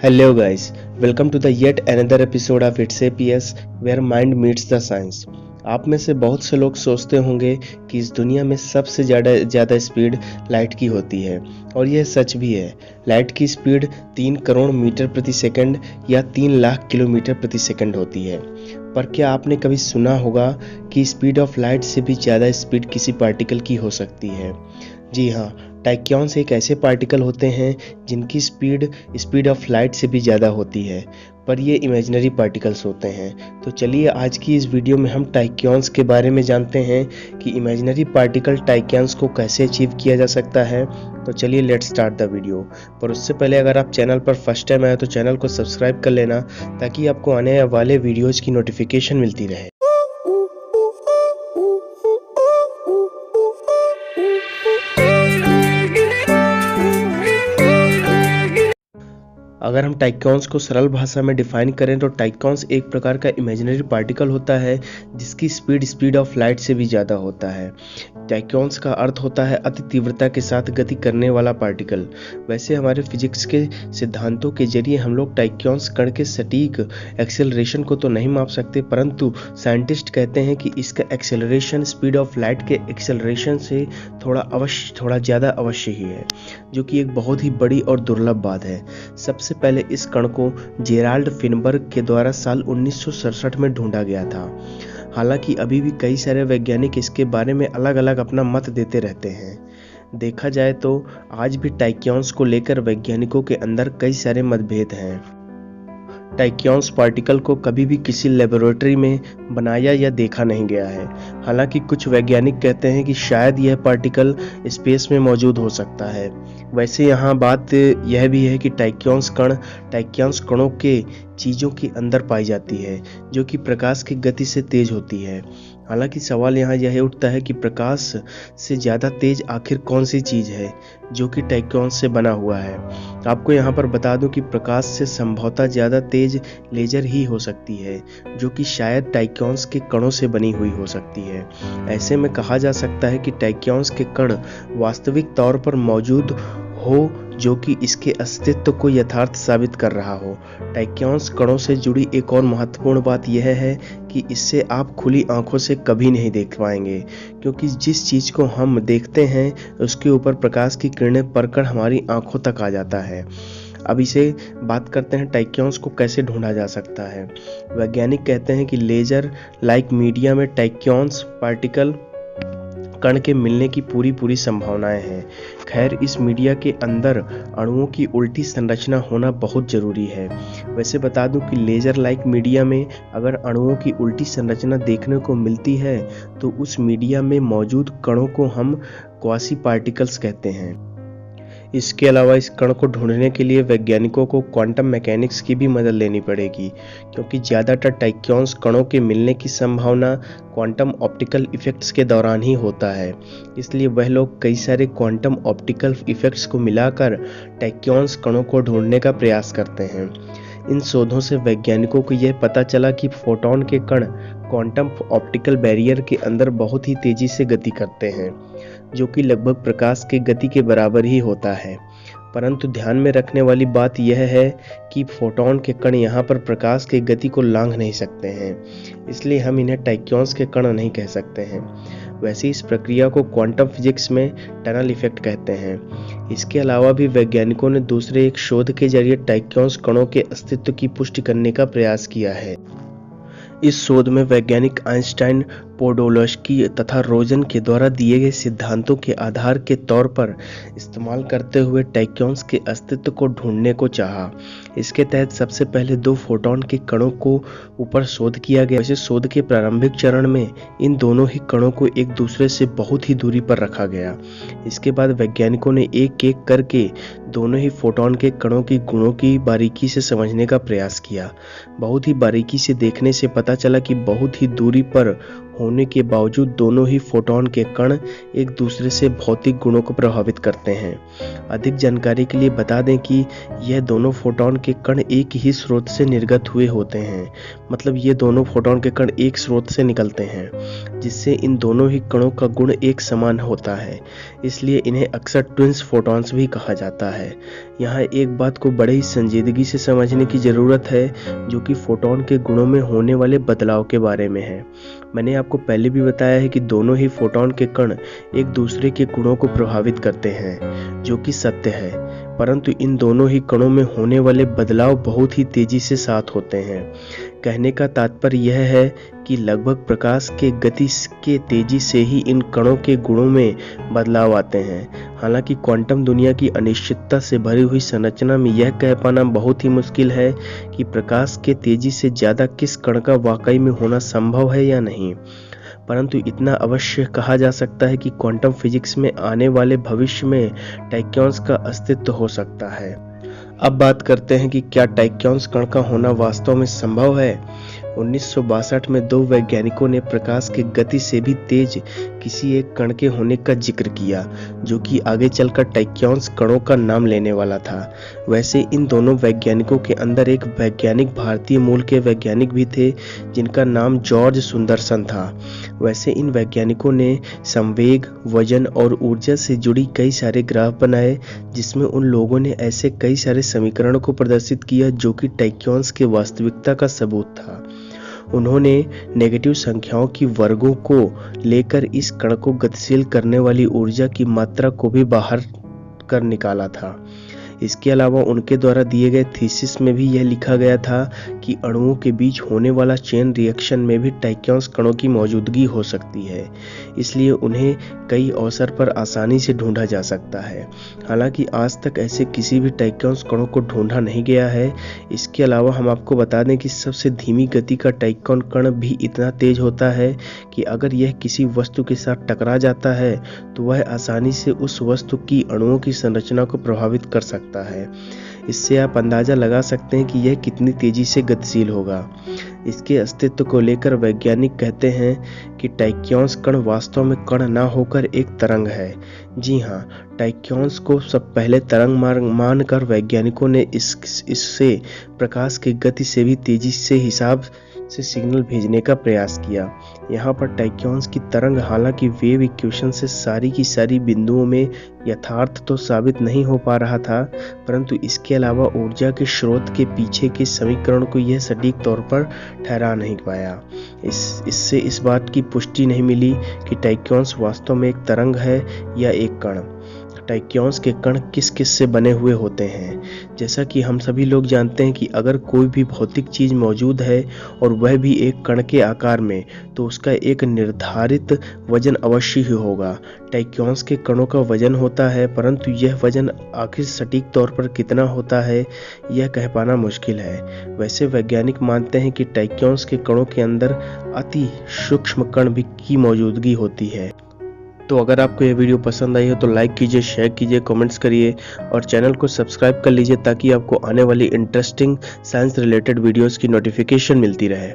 Hello guys, welcome to the yet another episode of It's APS where mind meets the science। आप में से बहुत से लोग सोचते होंगे कि इस दुनिया में सबसे ज़्यादा स्पीड लाइट की होती है, और यह सच भी है। लाइट की स्पीड 3 करोड़ मीटर प्रति सेकंड या 3 लाख किलोमीटर प्रति सेकंड होती है। पर क्या आपने कभी सुना होगा कि स्पीड ऑफ लाइट से भी ज़्यादा स्पीड किसी पार्टिकल की हो सकती है? जी हाँ, टैक्योन्स एक ऐसे पार्टिकल होते हैं जिनकी स्पीड ऑफ लाइट से भी ज़्यादा होती है, पर ये इमेजिनरी पार्टिकल्स होते हैं। तो चलिए आज की इस वीडियो में हम टैक्योन्स के बारे में जानते हैं कि इमेजिनरी पार्टिकल टैक्योन्स को कैसे अचीव किया जा सकता है। तो चलिए लेट्स स्टार्ट द वीडियो। पर उससे पहले अगर आप चैनल पर फर्स्ट टाइम आए तो चैनल को सब्सक्राइब कर लेना, ताकि आपको आने वाले वीडियोज़ की नोटिफिकेशन मिलती रहे। अगर हम टैक्योन्स को सरल भाषा में डिफाइन करें तो टैक्योन्स एक प्रकार का इमेजिनरी पार्टिकल होता है जिसकी स्पीड ऑफ लाइट से भी ज़्यादा होता है। टैक्योन्स का अर्थ होता है अति तीव्रता के साथ गति करने वाला पार्टिकल। वैसे हमारे फिजिक्स के सिद्धांतों के जरिए हम लोग टैक्योन्स कण के सटीक एक्सेलरेशन को तो नहीं माप सकते, परंतु साइंटिस्ट कहते हैं कि इसका एक्सेलरेशन स्पीड ऑफ लाइट के एक्सेलरेशन से थोड़ा ज़्यादा अवश्य ही है, जो कि एक बहुत ही बड़ी और दुर्लभ बात है। सबसे पहले इस कण को जेराल्ड फिनबर्ग के द्वारा साल 1967 में ढूंढा गया था। हालांकि अभी भी कई सारे वैज्ञानिक इसके बारे में अलग अलग अपना मत देते रहते हैं। देखा जाए तो आज भी टैक्योन्स को लेकर वैज्ञानिकों के अंदर कई सारे मतभेद हैं। टैक्योन्स पार्टिकल को कभी भी किसी लेबोरेटरी में बनाया या देखा नहीं गया है। हालांकि कुछ वैज्ञानिक कहते हैं कि शायद यह पार्टिकल स्पेस में मौजूद हो सकता है। वैसे यहाँ बात यह भी है कि टैक्योन्स कणों के चीज़ों के अंदर पाई जाती है, जो कि प्रकाश की गति से तेज होती है। हालांकि सवाल यहाँ यह उठता है कि प्रकाश से ज़्यादा तेज आखिर कौन सी चीज़ है जो कि टैक्योन्स से बना हुआ है। आपको यहाँ पर बता दूं कि प्रकाश से संभवतः ज़्यादा तेज लेजर ही हो सकती है, जो कि शायद टैक्योन्स के कणों से बनी हुई हो सकती है। ऐसे में कहा जा सकता है कि टैक्योन्स के कण वास्तविक तौर पर मौजूद हो, जो कि इसके अस्तित्व को यथार्थ साबित कर रहा हो। टैक्योन्स कणों से जुड़ी एक और महत्वपूर्ण बात यह है कि इससे आप खुली आंखों से कभी नहीं देख पाएंगे, क्योंकि जिस चीज़ को हम देखते हैं उसके ऊपर प्रकाश की किरणें पड़कर हमारी आंखों तक आ जाता है। अब इसे बात करते हैं टैक्योन्स को कैसे ढूंढा जा सकता है। वैज्ञानिक कहते हैं कि लेजर लाइक मीडिया में टैक्योन्स पार्टिकल कण के मिलने की पूरी संभावनाएं हैं। खैर, इस मीडिया के अंदर अणुओं की उल्टी संरचना होना बहुत ज़रूरी है। वैसे बता दूं कि लेजर लाइक मीडिया में अगर अणुओं की उल्टी संरचना देखने को मिलती है तो उस मीडिया में मौजूद कणों को हम क्वासी पार्टिकल्स कहते हैं। इसके अलावा इस कण को ढूंढने के लिए वैज्ञानिकों को क्वांटम मैकेनिक्स की भी मदद लेनी पड़ेगी, क्योंकि ज़्यादातर टैक्योन्स कणों के मिलने की संभावना क्वांटम ऑप्टिकल इफेक्ट्स के दौरान ही होता है। इसलिए वह लोग कई सारे क्वांटम ऑप्टिकल इफेक्ट्स को मिलाकर टैक्योन्स कणों को ढूंढने का प्रयास करते हैं। इन शोधों से वैज्ञानिकों को यह पता चला कि फोटॉन के कण क्वांटम ऑप्टिकल बैरियर के अंदर बहुत ही तेजी से गति करते हैं, जो कि लगभग प्रकाश के गति के बराबर ही होता है। परंतु ध्यान में रखने वाली बात यह है कि फोटॉन के कण यहाँ पर प्रकाश की गति को लांघ नहीं सकते हैं, इसलिए हम इन्हें टैक्योन्स के कण नहीं कह सकते हैं। वैसे इस प्रक्रिया को क्वांटम फिजिक्स में टनल इफेक्ट कहते हैं। इसके अलावा भी वैज्ञानिकों ने दूसरे एक शोध के जरिए टैक्योन्स कणों के अस्तित्व की पुष्टि करने का प्रयास किया है। इस शोध में वैज्ञानिक आइंस्टाइन, पोडोल्स्की तथा रोजन के द्वारा दिए गए सिद्धांतों के आधार के तौर पर इस्तेमाल करते हुए टैक्योन्स के अस्तित्व को ढूंढने को चाहा। इसके तहत सबसे पहले 2 फोटॉन के कणों को ऊपर शोध किया गया। वैसे शोध के प्रारंभिक चरण में इन दोनों ही कणों को एक दूसरे से बहुत ही दूरी पर रखा गया। इसके बाद वैज्ञानिकों ने एक एक करके दोनों ही फोटॉन के कणों की गुणों की बारीकी से समझने का प्रयास किया। बहुत ही बारीकी से देखने से पता चला कि बहुत ही दूरी पर होने के बावजूद दोनों ही फोटॉन के कण एक दूसरे से भौतिक गुणों को प्रभावित करते हैं। अधिक जानकारी के लिए बता दें कि यह दोनों फोटॉन के कण एक ही स्रोत से निर्गत हुए होते हैं, मतलब ये दोनों फोटॉन के कण एक स्रोत से निकलते हैं, जिससे इन दोनों ही कणों का गुण एक समान होता है। इसलिए इन्हें अक्सर ट्विन्स फोटॉन्स भी कहा जाता है। यहाँ एक बात को बड़े ही संजीदगी से समझने की ज़रूरत है, जो कि फोटॉन के गुणों में होने वाले बदलाव के बारे में है। मैंने आपको पहले भी बताया है कि दोनों ही फोटॉन के कण एक दूसरे के गुणों को प्रभावित करते हैं, जो कि सत्य है, परंतु इन दोनों ही कणों में होने वाले बदलाव बहुत ही तेजी से साथ होते हैं। कहने का तात्पर्य यह है कि लगभग प्रकाश के गति के तेजी से ही इन कणों के गुणों में बदलाव आते हैं। हालांकि क्वांटम दुनिया की अनिश्चितता से भरी हुई संरचना में यह कह पाना बहुत ही मुश्किल है कि प्रकाश के तेजी से ज़्यादा किस कण का वाकई में होना संभव है या नहीं, परंतु इतना अवश्य कहा जा सकता है कि क्वांटम फिजिक्स में आने वाले भविष्य में टैक्योन्स का अस्तित्व हो सकता है। अब बात करते हैं कि क्या टैक्योन्स कण का होना वास्तव में संभव है। 1962 में दो वैज्ञानिकों ने प्रकाश की गति से भी तेज किसी एक कण के होने का जिक्र किया, जो कि आगे चलकर टैक्योन्स कणों का नाम लेने वाला था। वैसे इन दोनों वैज्ञानिकों के अंदर एक वैज्ञानिक भारतीय मूल के वैज्ञानिक भी थे, जिनका नाम जॉर्ज सुंदरसन था। वैसे इन वैज्ञानिकों ने संवेग, वजन और ऊर्जा से जुड़ी कई सारे ग्राफ बनाए, जिसमें उन लोगों ने ऐसे कई सारे समीकरणों को प्रदर्शित किया जो कि टैक्योन्स के वास्तविकता का सबूत था। उन्होंने नेगेटिव संख्याओं की वर्गों को लेकर इस कण को गतिशील करने वाली ऊर्जा की मात्रा को भी बाहर कर निकाला था। इसके अलावा उनके द्वारा दिए गए थीसिस में भी यह लिखा गया था कि अणुओं के बीच होने वाला चेन रिएक्शन में भी टैक्योन्स कणों की मौजूदगी हो सकती है, इसलिए उन्हें कई अवसर पर आसानी से ढूंढा जा सकता है। हालांकि आज तक ऐसे किसी भी टैक्योन्स कणों को ढूंढा नहीं गया है। इसके अलावा हम आपको बता दें कि सबसे धीमी गति का टैक्योन कण भी इतना तेज होता है कि अगर यह किसी वस्तु के साथ टकरा जाता है तो वह आसानी से उस वस्तु की अणुओं की संरचना को प्रभावित कर सकता है। इससे आप अंदाजा लगा सकते हैं कि यह कितनी तेजी से गतिशील होगा। इसके अस्तित्व को लेकर वैज्ञानिक कहते हैं कि टैक्योन्स कण वास्तव में कण ना होकर एक तरंग है। जी हाँ, टैक्योन्स को सब पहले तरंग मानकर वैज्ञानिकों ने इससे प्रकाश की गति से भी तेजी से हिसाब से सिग्नल भेजने का प्रयास किया। यहाँ पर टैक्योन्स की तरंग हालांकि वेव इक्वेशन से सारी की सारी बिंदुओं में यथार्थ तो साबित नहीं हो पा रहा था, परंतु इसके अलावा ऊर्जा के स्रोत के पीछे के समीकरण को यह सटीक तौर पर ठहरा नहीं पाया। इससे इस बात की पुष्टि नहीं मिली कि टैक्योन्स वास्तव में एक तरंग है या एक कण। टैक्योन्स के कण किस किस से बने हुए होते हैं। जैसा कि हम सभी लोग जानते हैं कि अगर कोई भी भौतिक चीज मौजूद है और वह भी एक कण के आकार में, तो उसका एक निर्धारित वजन अवश्य ही होगा। टैक्योन्स के कणों का वजन होता है, परंतु यह वजन आखिर सटीक तौर पर कितना होता है यह कह पाना मुश्किल है। वैसे वैज्ञानिक मानते हैं कि टैक्योन्स के कणों के अंदर अति सूक्ष्म कण भी की मौजूदगी होती है। तो अगर आपको यह वीडियो पसंद आई हो तो लाइक कीजिए, शेयर कीजिए, कमेंट्स करिए और चैनल को सब्सक्राइब कर लीजिए ताकि आपको आने वाली इंटरेस्टिंग साइंस रिलेटेड वीडियोस की नोटिफिकेशन मिलती रहे।